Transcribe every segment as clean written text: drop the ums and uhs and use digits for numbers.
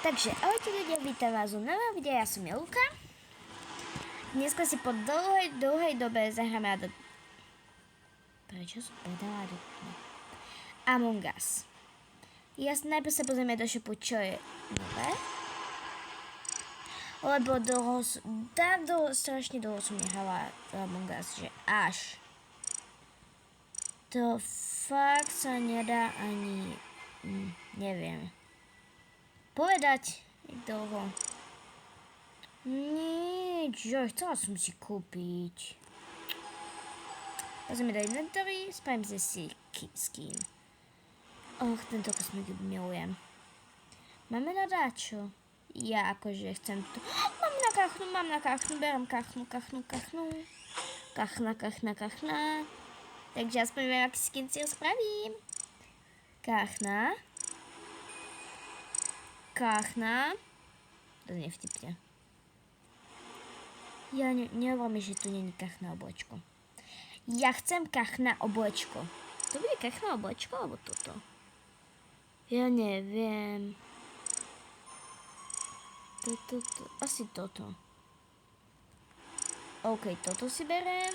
Takže ahojte ľudia, vítam vás u nového videa, ja som Jelka. Dneska si po dlhej dobe zahráme Prečo som povedala Among Us. Najprv sa pozrieme do shopu, čo je nové. Lebo strašne dlho som nehrala Among Us, že až. To fakt sa nedá ani, neviem, povedať, jak dlho. Nič, chcela som si kúpiť. Pozrieme do inventory, spravím si skin. Tento kosmík milujem. Máme na dáčo. Ja akože chcem to. Mám na kachnu, berem kachnu. Kachna. Takže aspoň viem, aký skin si ho spravím. Kachna. To znie vtipne. Ja nehovorím mi, že tu není kachna oblečko. Ja chcem kachna oblečko. To bude kachna oblečko, alebo toto? Ja neviem. Asi toto. OK, toto si berem.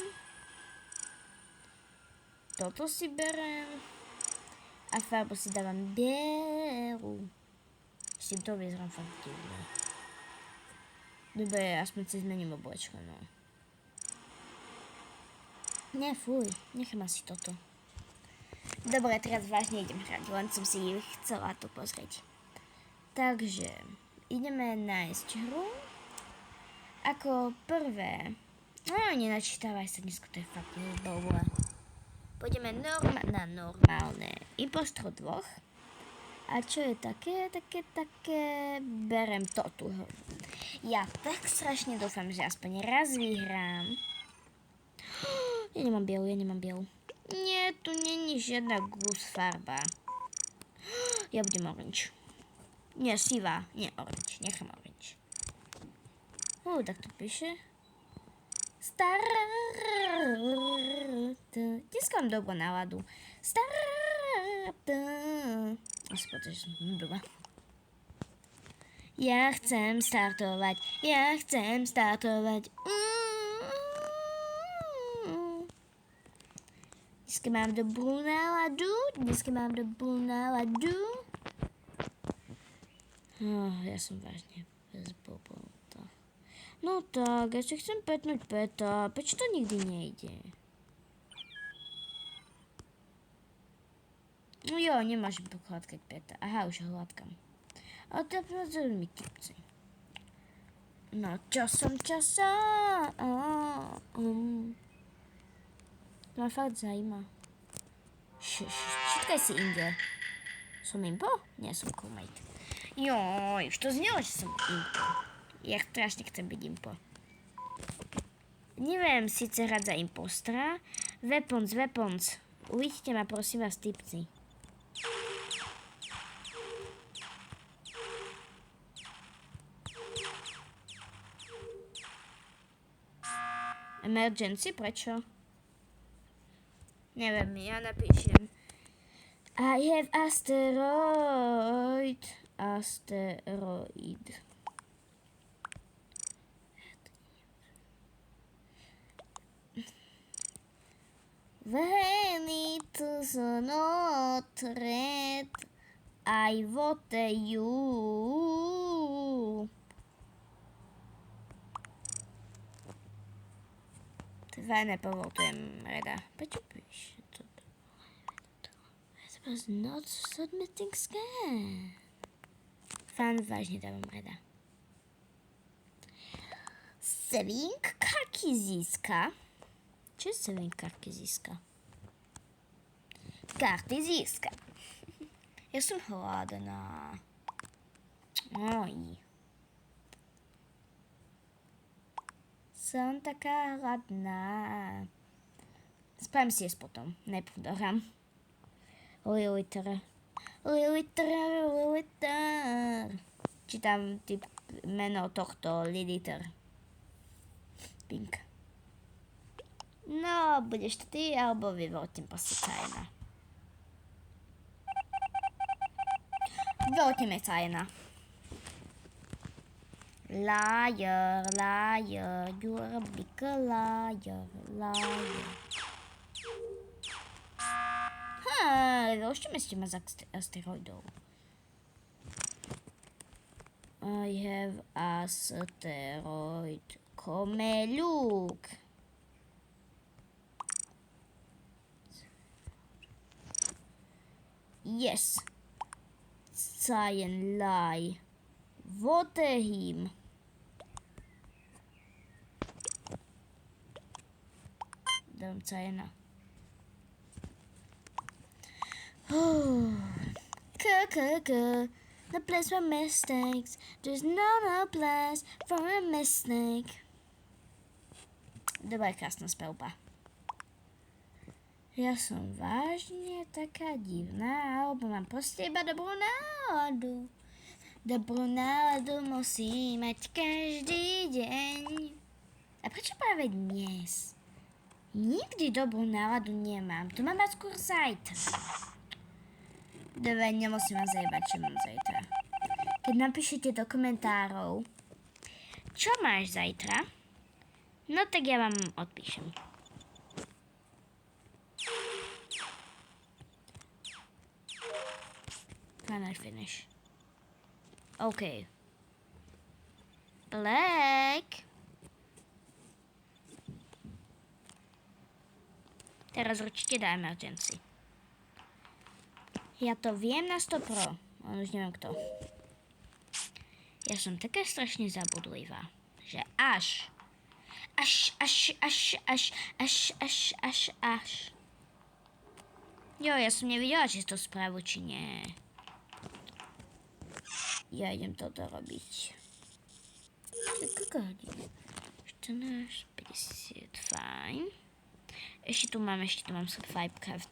A farbu si dávam bielu. S týmto vyzerám fakt divne. Dobre, aspoň si zmením oblečko, no. Ne, fuj, nechám asi toto. Dobre, teraz vážne idem hrať, len som si chcela to pozrieť. Takže, ideme nájsť hru. Ako prvé, nenačítavaj sa, dneska to je fakt nezbavové. Pôjdeme na normálne. Impostor 2. A čo je také, berem to tu. Ja tak strašne dúfam, že aspoň raz vyhrám. Ja nemám bielu. Nie, tu není žiadna goose farba. Ja budem orange. Nie, sivá, nie orange, nechám orange. Tak to píše. Dneska mám dobrú náladu. Aspoň, že som blbá. Ja chcem startovať. Dneska mám dobrú náladu. Ja som vážne bezbobota. No tak, ja si chcem petnúť peta. Prečo to nikdy nejde? Jo, nemáš pohľadkať peta. Aha, už ho hladkám. A to je mi kipci. No, časom. To ma fakt zaujíma. Čítkaj si inde. Som impo? Nie, som crewmate. Joj, už to znelo, že som impo. Ja strašne chcem byť impo. Neviem síce hrať za impostra. Weapons. Uvidíte ma, prosím vás, tipci. Emergency, prečo? Neviem, ja napíšem. I have asteroid. Venitus notret. I vote you. Dva nepovoltujem Reda. Prečo píše to? It was not submitting scan. Fan vážne dávam Reda. Saving karky získa. Čo je saving karky získa? Karty získa. Ja som hladná. Oj. Som taká hladná. Spravím si jesť potom. Najprv dohrám. Liliter. Čítam meno tohto Liliter. Pink. No, budeš to ty, alebo vyvolím poslecajna. Vyvolíme Cajna. Liar, liar, you're a big liar, liar. Rozčíme s tým z asteroidov. I have asteroid. Komeľúk. Yes. Cyan lie. Water him. Dám Cyana. The place for mistakes. There's no place for a mistake. Dobrá, krásna spevba. Ja som vážne taká divná, alebo mám proste iba dobrú náladu. Dobrú náladu musí mať každý deň. A prečo práve dnes? Nikdy dobrú náladu nemám, to mám mať skôr zajtra. Dobre, nemusím vám zajebať, čo mám zajtra. Keď napíšete do komentárov, čo máš zajtra, no tak ja vám odpíšem. Final finish. OK. Black. Teraz určite dá emergency. Ja to viem na 100%. Ale už neviem kto. Ja som taká strašne zabudlivá, že až. Jo, ja som nevidela, či to správu, či nie. Ja idem toto robiť. Koľko hodín? 14, 50, fajn. Ešte tu mám swipe card.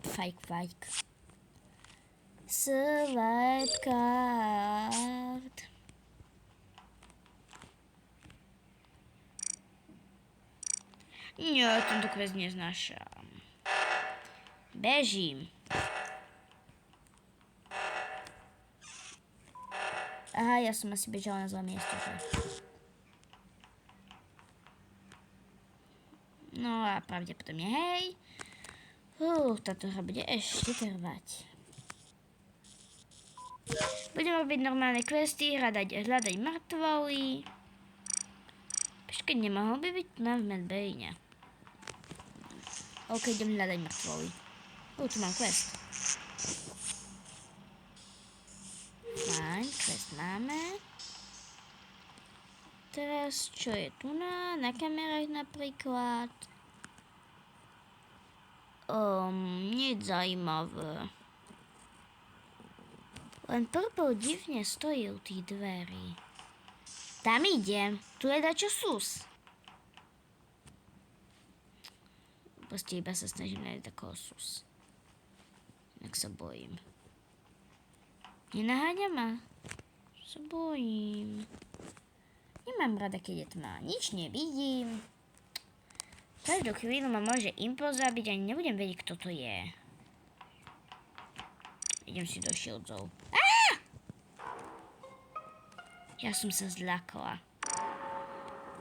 Nie, tento quest neznášam. Bežím. Aha, ja som asi bežala na zlé miesto, že? No a pravdepodobne, hej. Táto hra bude ešte trvať. Budem robiť normálne questy, hľadať mŕtvoly. Počkej, nemohol by byť na Medbayne. OK, idem hľadať mŕtvoly. Tu mám quest. Fajn, quest máme. Teraz, čo je tu na kamerách napríklad? Nič zaujímavé. Len Purple divne stojí u tých dverí. Tam idem. Tu je dačo sus. Proste iba sa snažím nájsť takého sus. Inak sa bojím. Nenaháňa ma. Sa bojím. Nemám rada, keď je tma. Nič nevidím. Každú chvíľu ma môže impo zabiť, ani nebudem vedieť, kto to je. Idem si do shieldzov. Ja som sa zľakla.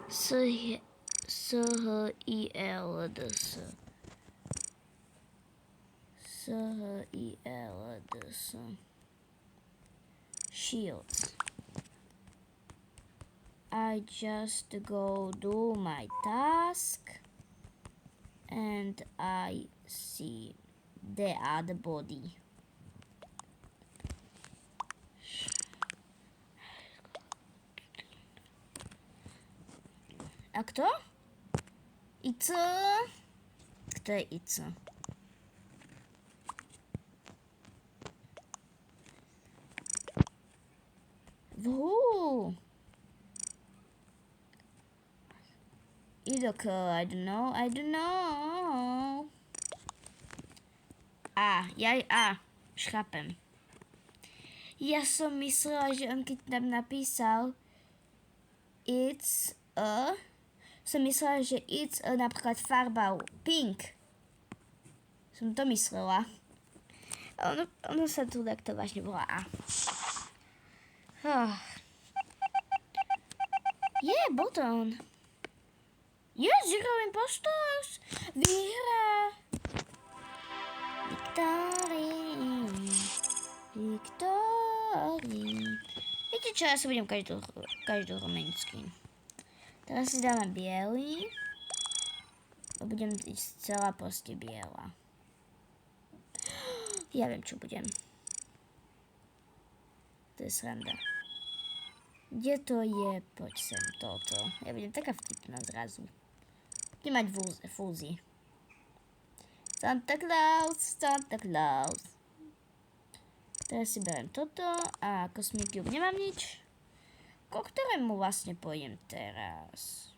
S-H-I-L-D-S. Shields. I just go do my task and I see the other body. A kto? Ico? Kto je Ico? Woohoo! Idoko, I don't know. Už chápem. Ja som myslela, že on keď tam napísal som myslela, že it's napríklad farba pink. Som to myslela. Ono sa tu takto vážne volá A. Bol to on. Zero Impostors! Výhra! Victory. Viete čo, ja sa budem každú hru meniť skin. Teraz si dáme biely. A budem ísť celá proste biela. Ja viem, čo budem. To je sranda. Kde to je? Poď sem, toto. Ja budem taká vtipná zrazu. Budem mať fúzi. Santa Claus. Teraz si beriem toto a Cosmic Cube nemám nič. Ko ktorému vlastne pôjdem teraz?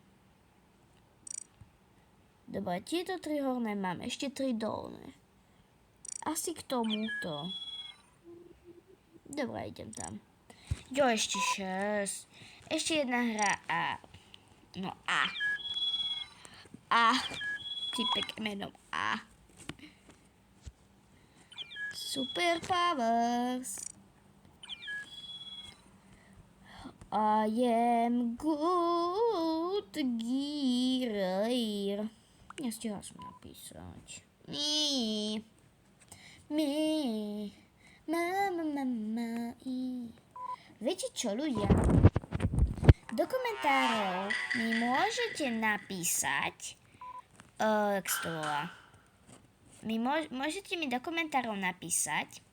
Dobre, tieto 3 horné mám, ešte 3 dolné. Asi k tomuto. Dobre, idem tam. Jo, ešte 6. Ešte jedna hra A. No A. Typek menom A. Super powers. I am good gear. Nestihla som napísať. Mama. Viete čo, ľudia? Do komentárov mi môžete napísať, jak sa to volá? Môžete mi do komentárov napísať,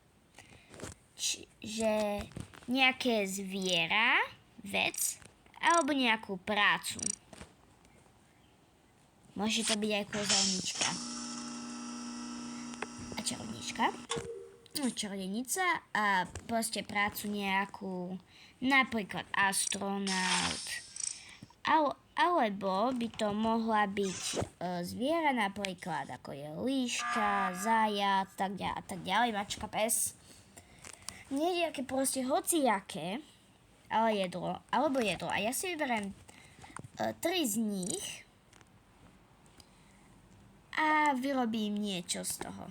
že nejaké zviera, vec, alebo nejakú prácu. Môže to byť aj kúzelníčka. A čarovníčka. No, čarodenica a proste prácu nejakú, napríklad astronaut. Alebo by to mohla byť zviera napríklad, ako je líška, zajac, tak ďalej, mačka, pes. Nejaké proste hociaké, ale jedlo, alebo jedlo. A ja si vyberiem 3 z nich a vyrobím niečo z toho.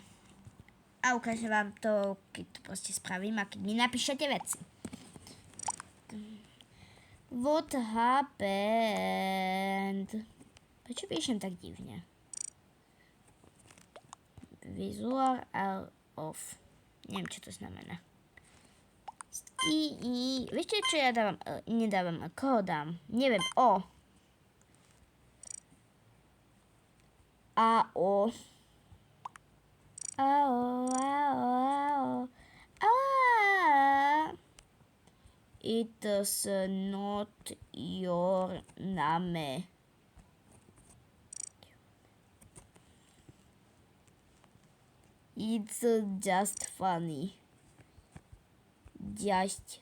A ukážem vám to, keď to proste spravím a keď mi napíšete veci. What happened? Prečo píšem tak divne? Visual off. Neviem, čo to znamená. Viete, čo ja dávam? Nedávam. Koho dám? Neviem. O. A o. It's not your name. It's just funny. Just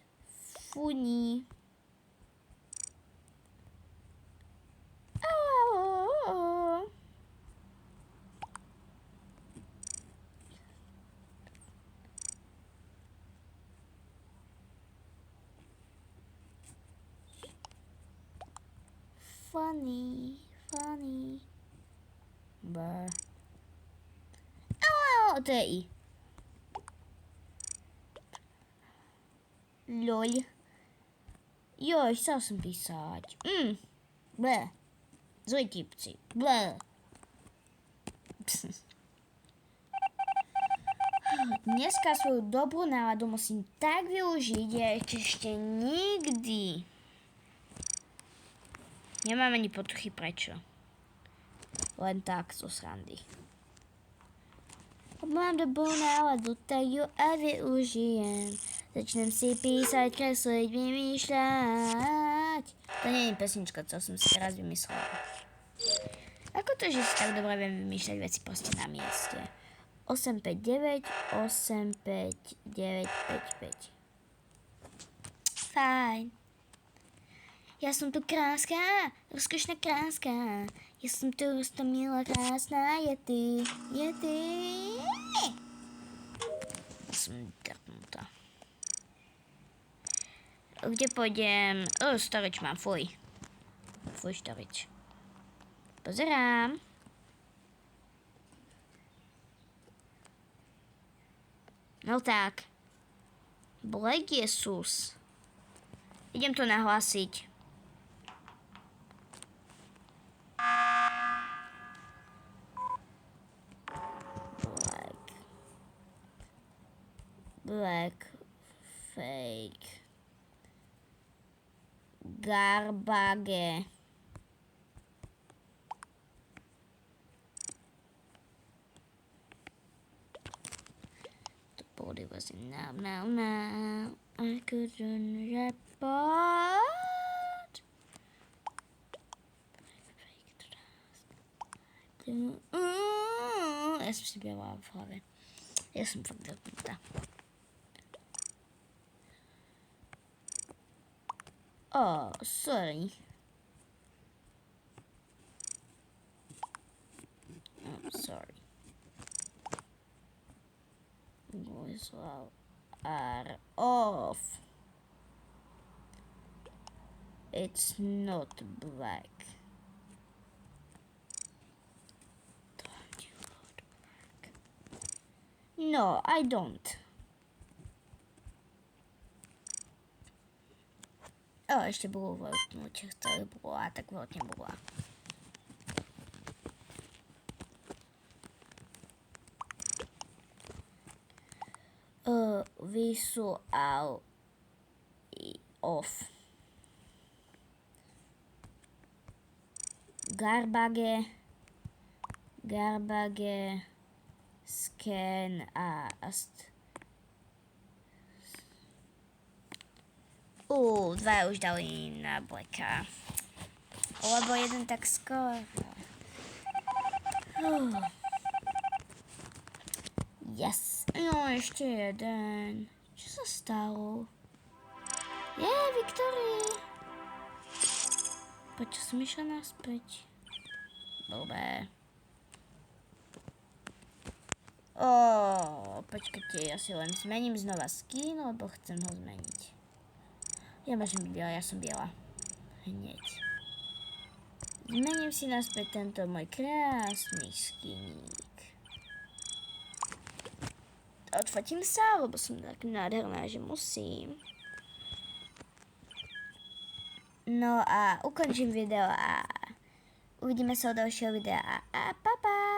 funny. Funny. Brr. To je I. Lol. Joj, chcel som písať. Bleh. Zlý tipci. Bleh. Dneska svoju dobrú náladu musím tak využiť, ja ešte nikdy. Nemám ani potuchy prečo. Len tak zo srandy. Mám dobrú náladu, tak ju aj využijem. Začnem si písať, kresliť, vymýšľať. To nie je pesnička, čo som si teraz vymyslela. Ako to, že si tak dobre viem vymýšľať veci proste na mieste? 8, 5, 9, 8, 5, 9, 5, 5. Fajn. Ja som tu kráska, rozkošná kráska. Ja som tu roztomilá krásna, je ty. Ja som drpnutá. Kde pôjdem? Storage mám, fuj. Fuj, storage. Pozerám. No tak. Black je sus. Idem to nahlásiť. Black. Fake. Garbage. The body was in now. I couldn't report. Ja som si biela v hlave. Ja som fakt zapnutá. Oh, sorry. I'm sorry. Voice are off. It's not black. Don't you want black? No, I don't. Ešte bolo voľtnúť, ktoré bola, tak voľtne bola. Visual off. Garbage, scan ast. Dva už dali na Blacka. Lebo jeden tak skoro. Yes. No, ešte jeden. Čo sa stalo? Victory. Prečo som išla naspäť? Dobre. Počkajte, ja si len zmením znova skin, lebo chcem ho zmeniť. Ja môžem byť biela, ja som biela. Hneď. Zmením si naspäť tento môj krásny skiník. Odfotím sa, lebo som tak nádherná, že musím. No a ukončím video a uvidíme sa u ďalšieho videa a pa pa!